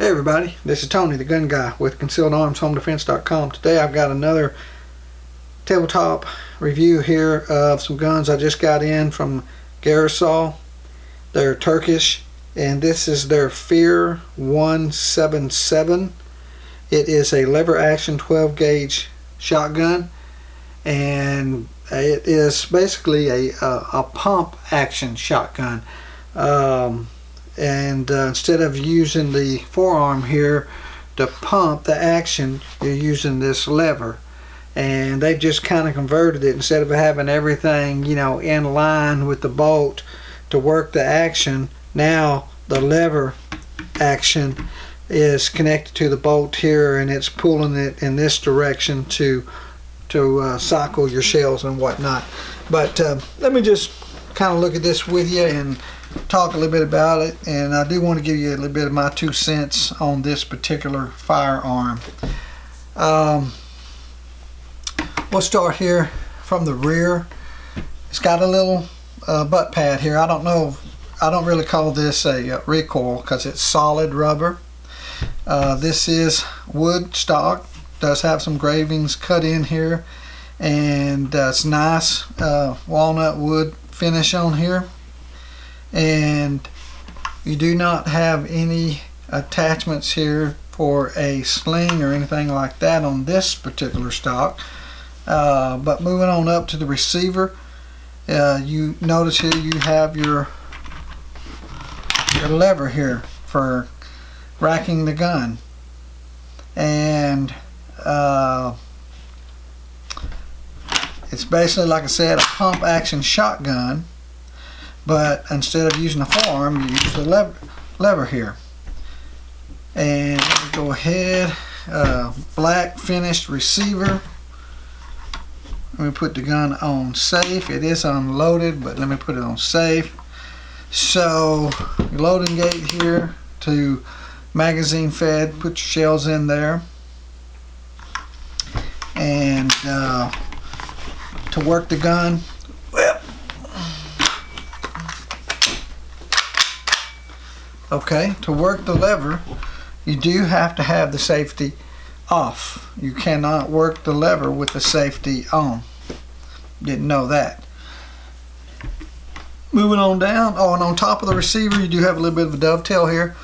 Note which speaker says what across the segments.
Speaker 1: Hey everybody, this is Tony, the gun guy with ConcealedArmsHomeDefense.com. Today I've got another tabletop review here of some guns I just got in from Garaysar. They're Turkish, and this is their Fear 177. It is a lever action 12 gauge shotgun, and it is basically a pump action shotgun. Instead of using the forearm here to pump the action, you're using this lever, and they've just kind of converted it. Instead of having everything, you know, in line with the bolt to work the action, now the lever action is connected to the bolt here, and it's pulling it in this direction to cycle your shells and whatnot. But let me just kind of look at this with you and talk a little bit about it, and I do want to give you a little bit of my 2 cents on this particular firearm. We'll start here from the rear. It's got a little butt pad here. I don't really call this a recoil because it's solid rubber. This is wood stock, does have some engravings cut in here, and it's nice walnut wood finish on here. And you do not have any attachments here for a sling or anything like that on this particular stock. But moving on up to the receiver, you notice here you have your lever here for racking the gun, and it's basically, like I said, a pump action shotgun. But instead of using the forearm, you use the lever here. And let me go ahead, black finished receiver. Let me put the gun on safe. It is unloaded, but let me put it on safe. So, your loading gate here to magazine fed, put your shells in there. And to work the gun, to work the lever, you do have to have the safety off. You cannot work the lever with the safety on. Didn't know that. Moving on down, and on top of the receiver, you do have a little bit of a dovetail here.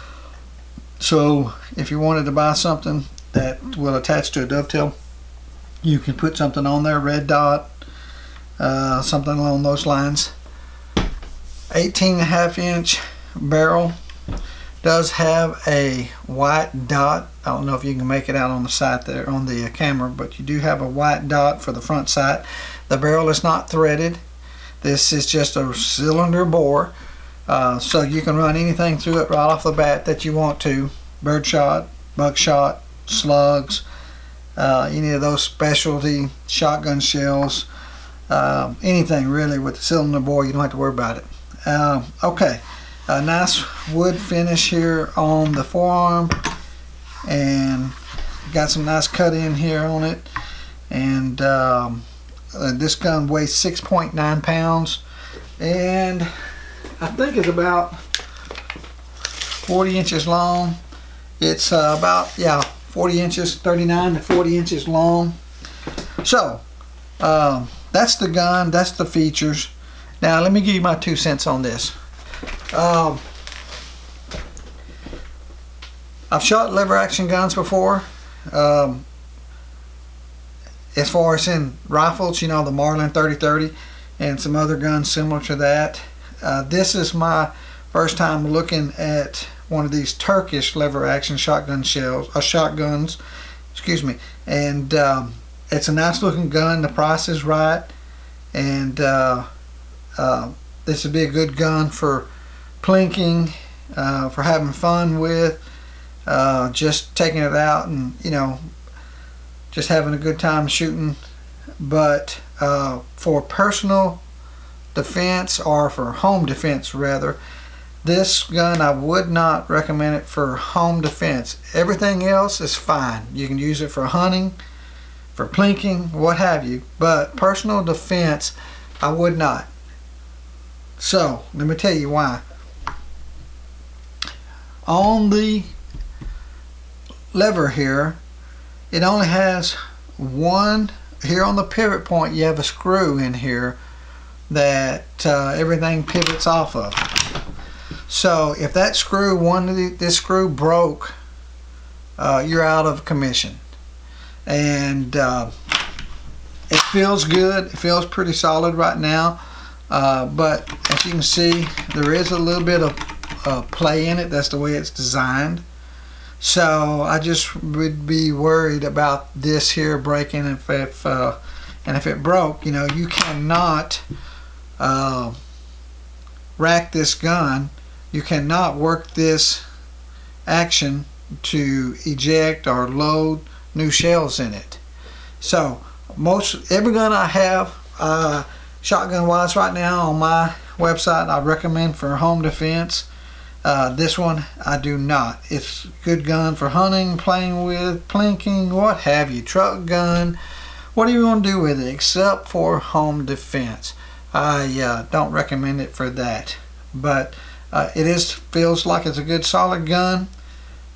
Speaker 1: So if you wanted to buy something that will attach to a dovetail, you can put something on there, red dot, something along those lines. 18.5 inch barrel. Does have a white dot. I don't know if you can make it out on the side there on the camera, but you do have a white dot for the front sight. The barrel is not threaded. This is just a cylinder bore, so you can run anything through it right off the bat that you want to. Birdshot, buckshot, slugs, any of those specialty shotgun shells, anything really with the cylinder bore. You don't have to worry about it. A nice wood finish here on the forearm, and got some nice cut in here on it. And this gun weighs 6.9 pounds, and I think it's about 40 inches long. It's about 40 inches, 39 to 40 inches long. So that's the gun, that's the features. Now let me give you my 2 cents on this. I've shot lever action guns before. As far as in rifles, you know, the Marlin 30-30 and some other guns similar to that. This is my first time looking at one of these Turkish lever action shotguns, excuse me. And it's a nice looking gun. The price is right, and this would be a good gun for plinking, for having fun with, just taking it out and, you know, just having a good time shooting. But for personal defense, or for home defense rather, this gun, I would not recommend it for home defense. Everything else is fine. You can use it for hunting, for plinking, what have you, but personal defense, I would not. So let me tell you why. On the lever here, it only has one. Here on the pivot point you have a screw in here that everything pivots off of. So if that screw, this screw broke, you're out of commission. And it feels good. It feels pretty solid right now, but as you can see, there is a little bit of play in it. That's the way it's designed. So I just would be worried about this here breaking. And if it broke, you know, you cannot rack this gun. You cannot work this action to eject or load new shells in it. So every gun I have shotgun wise right now on my website I recommend for home defense. This one I do not. It's a good gun for hunting, playing with, plinking, what have you, truck gun, whatever you want to do with it, except for home defense. I don't recommend it for that, but it feels like it's a good solid gun.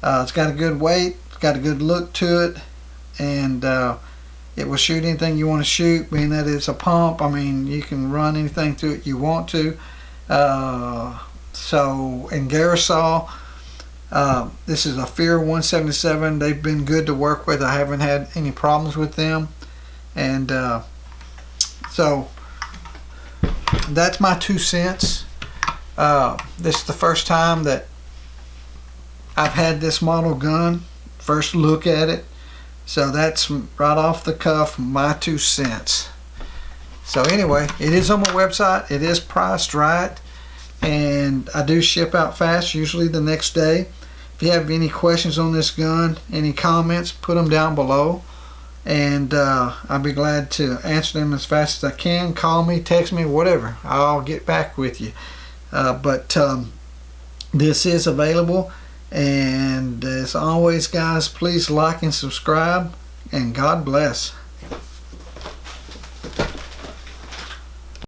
Speaker 1: It's got a good weight, it's got a good look to it, and it will shoot anything you want to shoot, being that it's a pump. I mean, you can run anything through it you want to. So in Garaysar, this is a Fear 177. They've been good to work with. I haven't had any problems with them, and so that's my 2 cents. This is the first time that I've had this model gun, first look at it, so that's right off the cuff my 2 cents. So anyway, it is on my website, it is priced right, and I do ship out fast, usually the next day. If you have any questions on this gun, any comments, put them down below, and I'll be glad to answer them as fast as I can. Call me, text me, whatever, I'll get back with you. But this is available, and as always guys, please like and subscribe, and God bless.